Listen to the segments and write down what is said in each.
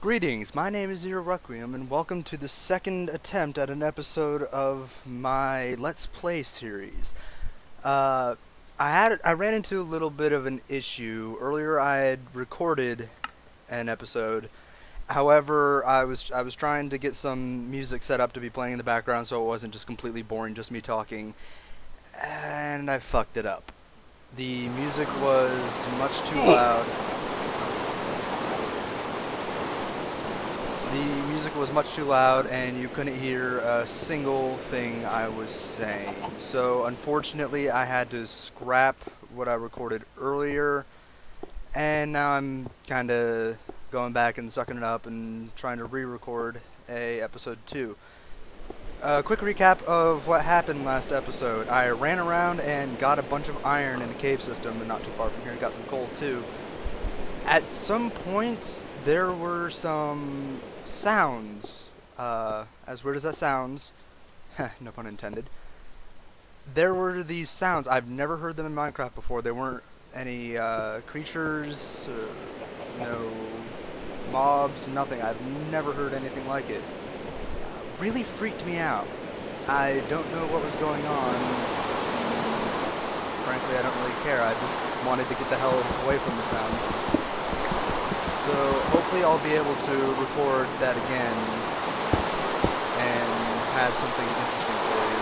Greetings, my name is Zero Requiem, and welcome to the second attempt at an episode of my Let's Play series. Uh, I ran into a little bit of an issue. Earlier I had recorded an episode. However, I was trying to get some music set up to be playing in the background so it wasn't just completely boring, just me talking, and I fucked it up. The music was much too loud. The music was much too loud and you couldn't hear a single thing I was saying. So unfortunately I had to scrap what I recorded earlier, and now I'm kinda going back and sucking it up and trying to re-record a episode 2. A quick recap of what happened last episode. I ran around and got a bunch of iron in a cave system and not too far from here, got some coal too. At some points, there were some sounds. As weird as that sounds, no pun intended. There were these sounds. I've never heard them in Minecraft before. There weren't any creatures, no mobs, nothing. I've never heard anything like it. Really freaked me out. I don't know what was going on. Frankly, I don't really care. I just wanted to get the hell away from the sounds. So hopefully I'll be able to record that again and have something interesting for you.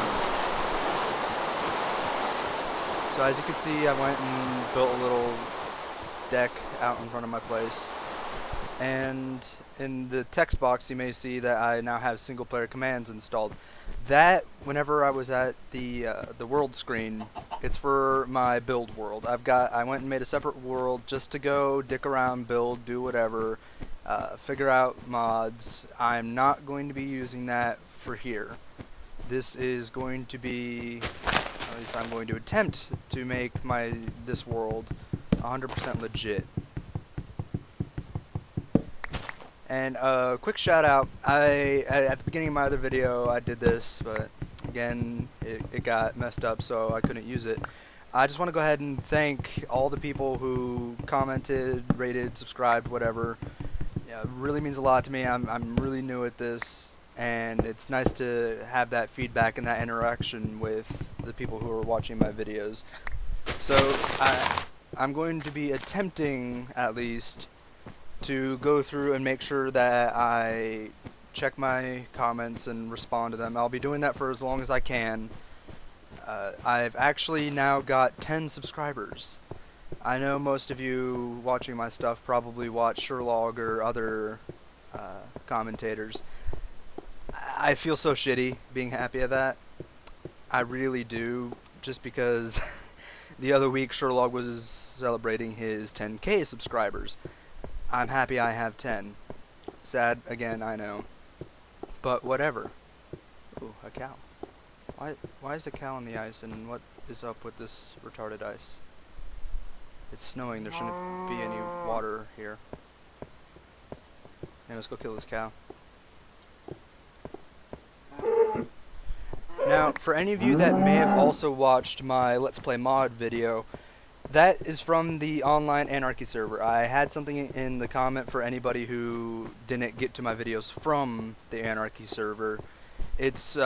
So as you can see, I went and built a little deck out in front of my place. And in the text box you may see that I now have single player commands installed. That, whenever I was at the world screen, it's for my build world. I went and made a separate world just to go dick around, build, do whatever, figure out mods. I'm not going to be using that for here. This is going to be, at least I'm going to attempt to make this world 100% legit. And a quick shout out, at the beginning of my other video I did this, but again it got messed up so I couldn't use it. I just want to go ahead and thank all the people who commented, rated, subscribed, whatever. Yeah, it really means a lot to me. I'm really new at this, and it's nice to have that feedback and that interaction with the people who are watching my videos. So I'm going to be attempting, at least, to go through and make sure that I check my comments and respond to them. I'll be doing that for as long as I can. I've actually now got 10 subscribers. I know most of you watching my stuff probably watch Sherlog or other commentators. I feel so shitty being happy at that. I really do, just because the other week Sherlog was celebrating his 10K subscribers. I'm happy I have 10. Sad, again, I know. But whatever. Ooh, a cow. Why is a cow on the ice, and what is up with this retarded ice? It's snowing, there shouldn't be any water here. Yeah, let's go kill this cow. Now, for any of you that may have also watched my Let's Play mod video, that is from the online Anarchy server. I had something in the comment for anybody who didn't get to my videos from the Anarchy server. It's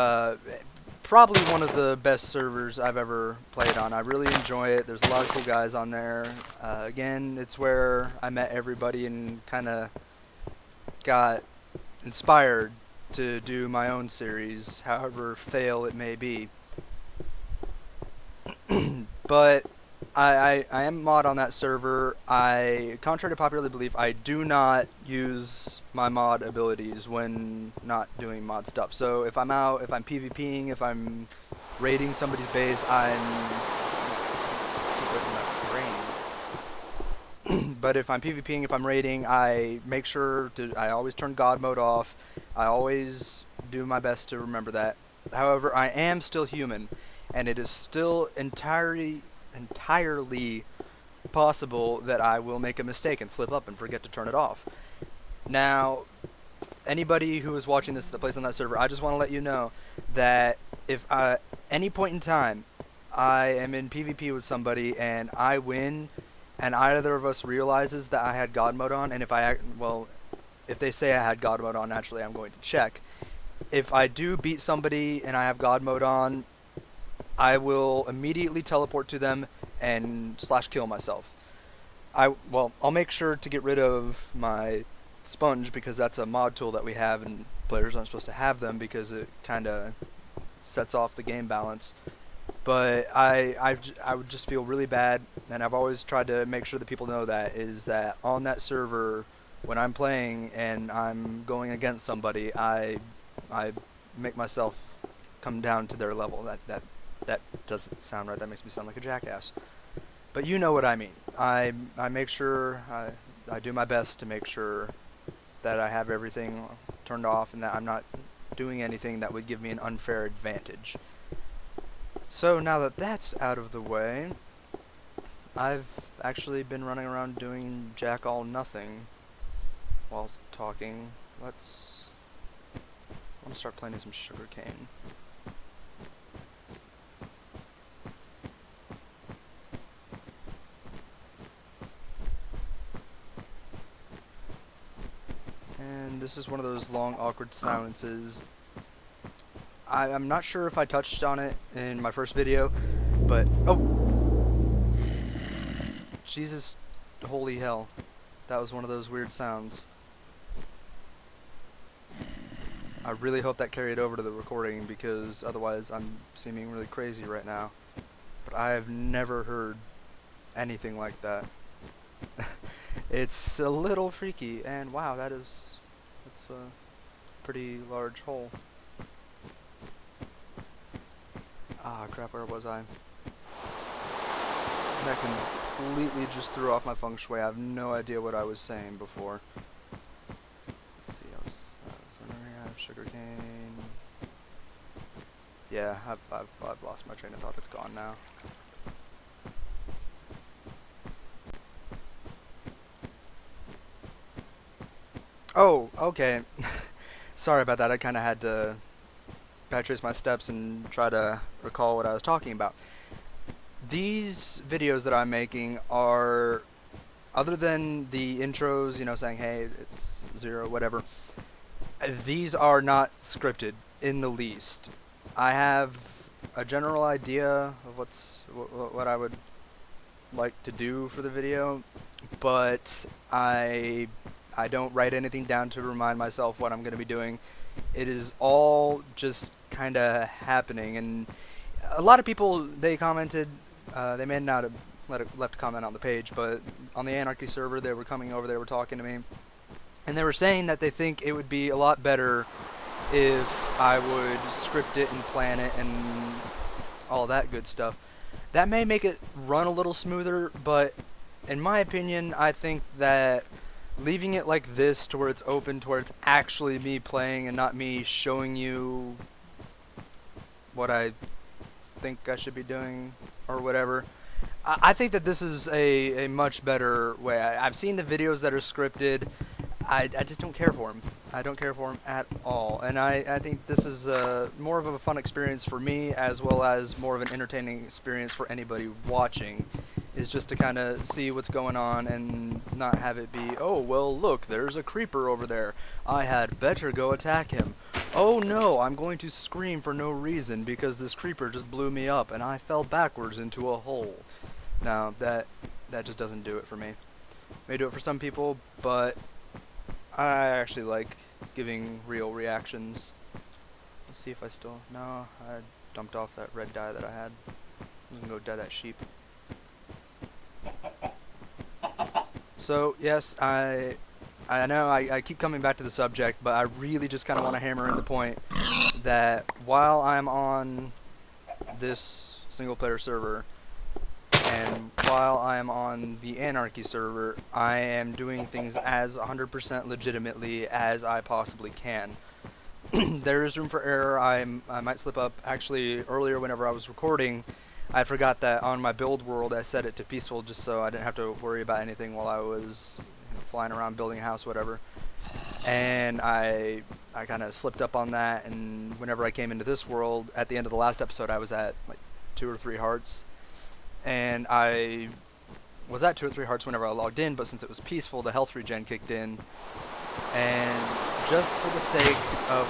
probably one of the best servers I've ever played on. I really enjoy it. There's a lot of cool guys on there. Again, it's where I met everybody and kind of got inspired to do my own series, however fail it may be. But I am mod on that server. Contrary to popular belief, I do not use my mod abilities when not doing mod stuff. So if I'm out, if I'm PvPing, if I'm raiding somebody's base, but if I'm PvPing, if I'm raiding, I make sure I always turn God mode off. I always do my best to remember that. However, I am still human, and it is still entirely possible that I will make a mistake and slip up and forget to turn it off. Now, anybody who is watching this that plays on that server, I just want to let you know that if any point in time I am in PvP with somebody and I win, and either of us realizes that I had God mode on, and if if they say I had God mode on, naturally I'm going to check. If I do beat somebody and I have God mode on, I will immediately teleport to them and /kill myself. I'll make sure to get rid of my sponge because that's a mod tool that we have and players aren't supposed to have them because it kind of sets off the game balance. But I would just feel really bad, and I've always tried to make sure that people know that, is that on that server when I'm playing and I'm going against somebody, I make myself come down to their level. That doesn't sound right. That makes me sound like a jackass. But you know what I mean. I make sure I do my best to make sure that I have everything turned off and that I'm not doing anything that would give me an unfair advantage. So now that that's out of the way, I've actually been running around doing jack all nothing while talking. I want to start planting some sugarcane. And this is one of those long awkward silences. I'm not sure if I touched on it in my first video, but oh, Jesus, holy hell, that was one of those weird sounds. I really hope that carried over to the recording because otherwise I'm seeming really crazy right now. But I have never heard anything like that. It's a little freaky, and wow, that's a pretty large hole. Ah, crap, where was I? That completely just threw off my feng shui. I have no idea what I was saying before. Let's see, I was wondering, I have sugarcane. Yeah, I've lost my train of thought. It's gone now. Oh, okay. Sorry about that. I kind of had to retrace my steps and try to recall what I was talking about. These videos that I'm making are, other than the intros, you know, saying, hey, it's 0, whatever, these are not scripted in the least. I have a general idea of what I would like to do for the video, but I don't write anything down to remind myself what I'm going to be doing. It is all just kind of happening, and a lot of people, they commented, they may not have left a comment on the page, but on the Anarchy server, they were coming over, they were talking to me, and they were saying that they think it would be a lot better if I would script it and plan it and all that good stuff. That may make it run a little smoother, but in my opinion, I think that leaving it like this, to where it's open, to where it's actually me playing and not me showing you what I think I should be doing or whatever, I think that this is a much better way. I've seen the videos that are scripted. I just don't care for them. I don't care for them at all. And I think this is more of a fun experience for me, as well as more of an entertaining experience for anybody watching, is just to kind of see what's going on and not have it be, oh, well, look, there's a creeper over there. I had better go attack him. Oh no, I'm going to scream for no reason because this creeper just blew me up and I fell backwards into a hole. Now, that just doesn't do it for me. May do it for some people, but I actually like giving real reactions. Let's see if I still... No, I dumped off that red dye that I had. I'm gonna go dye that sheep. So, yes, I know I keep coming back to the subject, but I really just kind of want to hammer in the point that while I'm on this single-player server, and while I am on the Anarchy server, I am doing things as 100% legitimately as I possibly can. There is room for error. I might slip up. Actually, earlier whenever I was recording, I forgot that on my build world I set it to peaceful just so I didn't have to worry about anything while I was flying around building a house, whatever. And I kind of slipped up on that, and whenever I came into this world, at the end of the last episode, I was at like 2 or 3 hearts. And I was at 2 or 3 hearts whenever I logged in, but since it was peaceful, the health regen kicked in, And just for the sake of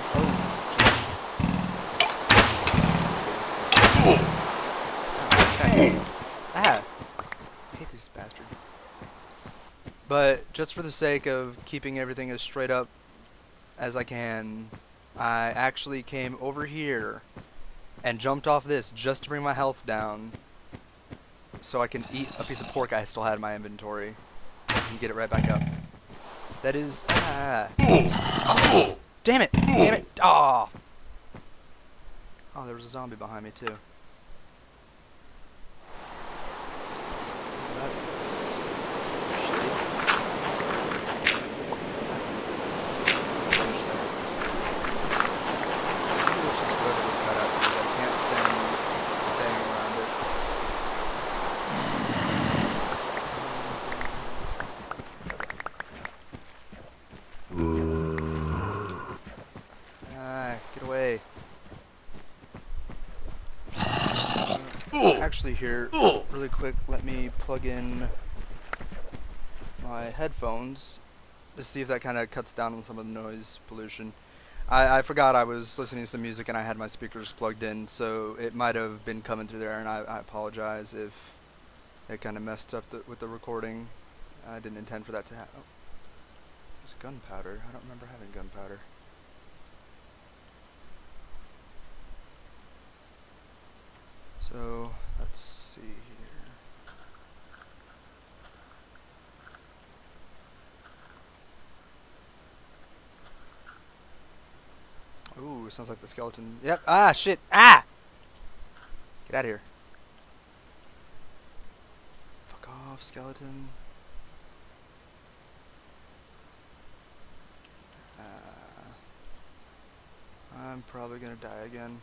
I hate these bastards. But just for the sake of keeping everything as straight up as I can, I actually came over here and jumped off this just to bring my health down so I can eat a piece of pork I still had in my inventory and get it right back up. That is... Damn it! Damn it! Oh! Oh, there was a zombie behind me, too. That's... Get away. Actually here, really quick, let me plug in my headphones to see if that kind of cuts down on some of the noise pollution. I forgot I was listening to some music and I had my speakers plugged in, so it might have been coming through there, and I apologize if it kind of messed up with the recording. I didn't intend for that to happen. Oh, there's gunpowder. I don't remember having gunpowder. So, let's see here. Ooh, sounds like the skeleton. Yep. Ah, shit. Ah! Get out of here. Fuck off, skeleton. I'm probably gonna die again.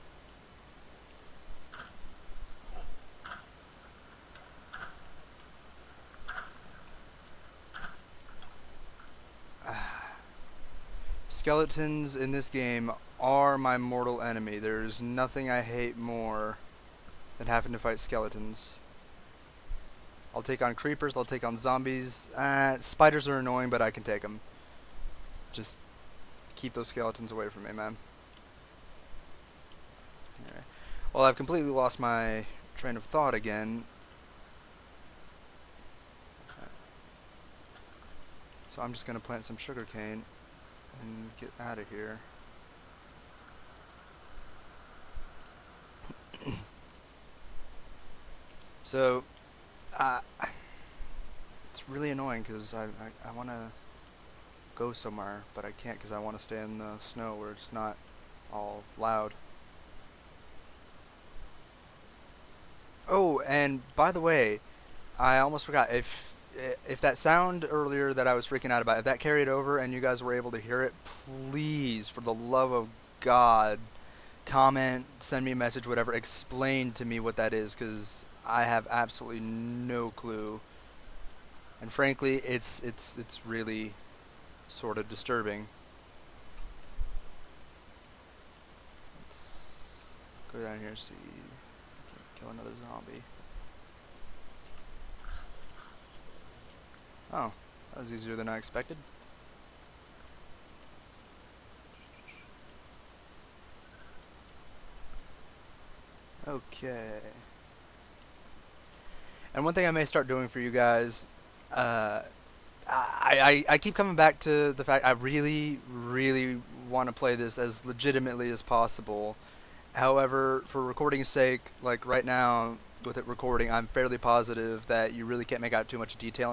Skeletons in this game are my mortal enemy. There's nothing I hate more than having to fight skeletons. I'll take on creepers, I'll take on zombies. Spiders are annoying, but I can take them. Just keep those skeletons away from me, man. Alright. Well, I've completely lost my train of thought again. So I'm just going to plant some sugarcane and get out of here. So, it's really annoying because I want to go somewhere, but I can't because I want to stay in the snow where it's not all loud. Oh, and by the way, I almost forgot, if that sound earlier that I was freaking out about, if that carried over and you guys were able to hear it, please, for the love of God, comment, send me a message, whatever, explain to me what that is, because I have absolutely no clue. And frankly, it's really sort of disturbing. Let's go down here and see. Kill another zombie. Oh, that was easier than I expected. Okay. And one thing I may start doing for you guys, I keep coming back to the fact I really, really want to play this as legitimately as possible. However, for recording's sake, like right now, with it recording, I'm fairly positive that you really can't make out too much detail